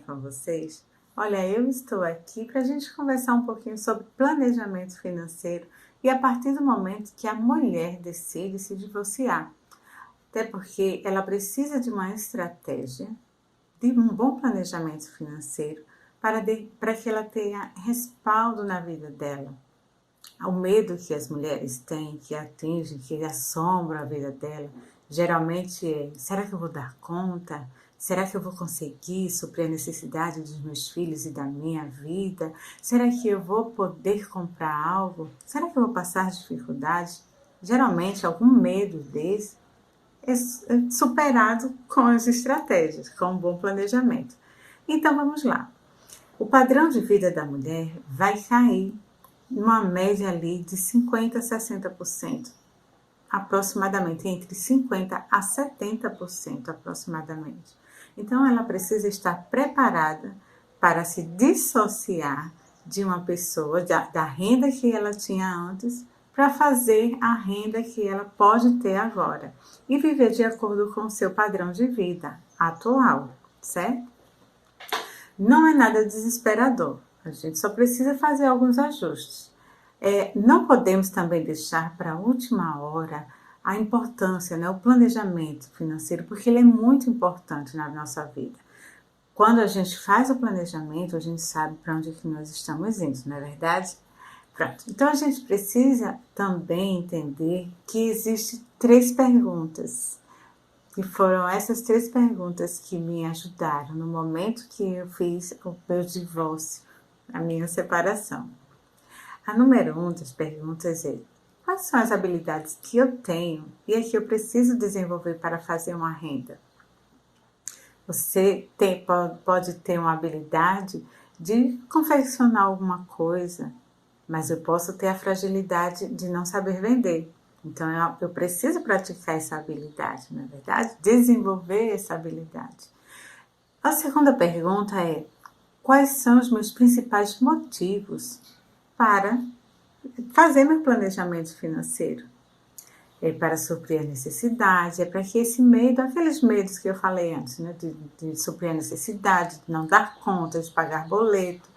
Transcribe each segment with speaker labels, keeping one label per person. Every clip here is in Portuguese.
Speaker 1: com vocês? Olha, eu estou aqui para a gente conversar um pouquinho sobre planejamento financeiro e a partir do momento que a mulher decide se divorciar. Até porque ela precisa de uma estratégia, de um bom planejamento financeiro para que ela tenha respaldo na vida dela. O medo que as mulheres têm, que atinge, que assombra a vida dela, geralmente é: será que eu vou dar conta? Será que eu vou conseguir suprir a necessidade dos meus filhos e da minha vida? Será que eu vou poder comprar algo? Será que eu vou passar dificuldades? Geralmente, algum medo desse é superado com as estratégias, com um bom planejamento. Então, vamos lá. O padrão de vida da mulher vai cair numa média ali de 50% a 60%, aproximadamente, entre 50% a 70% aproximadamente. Então, ela precisa estar preparada para se dissociar de uma pessoa, da renda que ela tinha antes, para fazer a renda que ela pode ter agora e viver de acordo com o seu padrão de vida atual, certo? Não é nada desesperador, a gente só precisa fazer alguns ajustes. Não podemos também deixar para a última hora a importância, o planejamento financeiro, porque ele é muito importante na nossa vida. Quando a gente faz o planejamento, a gente sabe para onde é que nós estamos indo, não é verdade? Pronto. Então a gente precisa também entender que existem 3 perguntas. E foram essas 3 perguntas que me ajudaram no momento que eu fiz o meu divórcio, a minha separação. A número 1 das perguntas é: quais são as habilidades que eu tenho e é que eu preciso desenvolver para fazer uma renda? Você pode ter uma habilidade de confeccionar alguma coisa, mas eu posso ter a fragilidade de não saber vender. Então, eu preciso praticar essa habilidade, não é verdade? Desenvolver essa habilidade. A segunda pergunta é: quais são os meus principais motivos para fazer meu planejamento financeiro? É para suprir a necessidade, é para que esse medo, aqueles medos que eu falei antes, de suprir a necessidade, de não dar conta, de pagar boleto.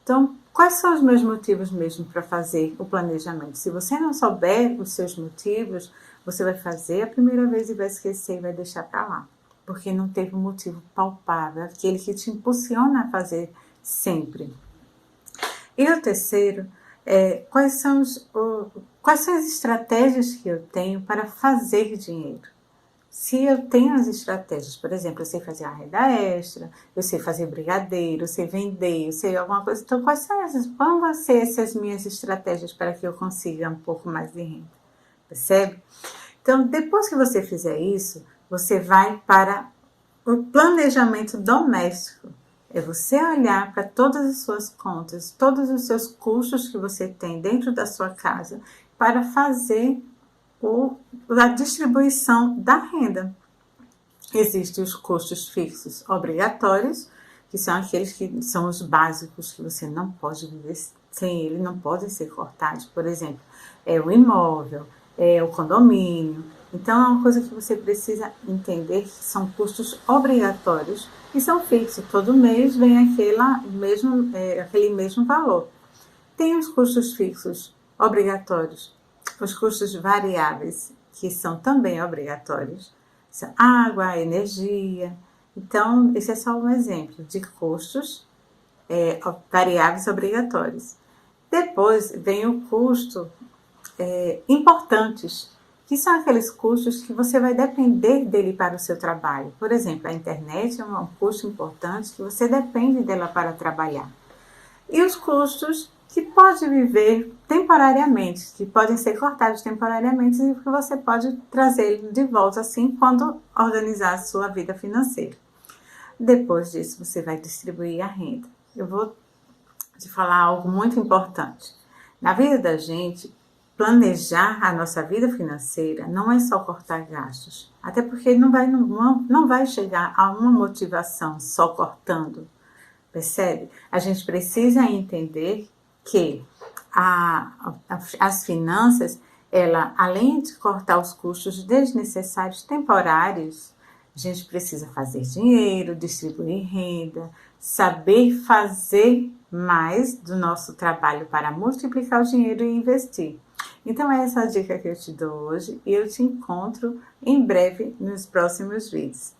Speaker 1: Então, quais são os meus motivos mesmo para fazer o planejamento? Se você não souber os seus motivos, você vai fazer a primeira vez e vai esquecer e vai deixar para lá, porque não teve um motivo palpável, aquele que te impulsiona a fazer sempre. E o terceiro é: quais são as estratégias que eu tenho para fazer dinheiro? Se eu tenho as estratégias, por exemplo, eu sei fazer a renda extra, eu sei fazer brigadeiro, eu sei vender, eu sei alguma coisa. Então, quais vão ser essas minhas estratégias para que eu consiga um pouco mais de renda? Percebe? Então, depois que você fizer isso, você vai para o planejamento doméstico. É você olhar para todas as suas contas, todos os seus custos que você tem dentro da sua casa para fazer a distribuição da renda. Existem os custos fixos obrigatórios, que são aqueles que são os básicos, que você não pode viver sem ele, não podem ser cortados. Por exemplo, é o imóvel, é o condomínio. Então, é uma coisa que você precisa entender, que são custos obrigatórios e são fixos. Todo mês vem aquele mesmo valor. Tem os custos fixos obrigatórios, os custos variáveis, que são também obrigatórios, são água, energia. Então, esse é só um exemplo de custos variáveis obrigatórios. Depois vem o custo importantes, que são aqueles custos que você vai depender dele para o seu trabalho. Por exemplo, a internet é um custo importante que você depende dela para trabalhar. E os custos que pode viver temporariamente, que podem ser cortados temporariamente e que você pode trazer de volta assim quando organizar a sua vida financeira. Depois disso, você vai distribuir a renda. Eu vou te falar algo muito importante. Na vida da gente, planejar a nossa vida financeira não é só cortar gastos, até porque não vai chegar a uma motivação só cortando. Percebe? A gente precisa entender que as finanças, ela, além de cortar os custos desnecessários temporários, A gente precisa fazer dinheiro, distribuir renda, saber fazer mais do nosso trabalho para multiplicar o dinheiro e investir. Então é essa a dica que eu te dou hoje e eu te encontro em breve nos próximos vídeos.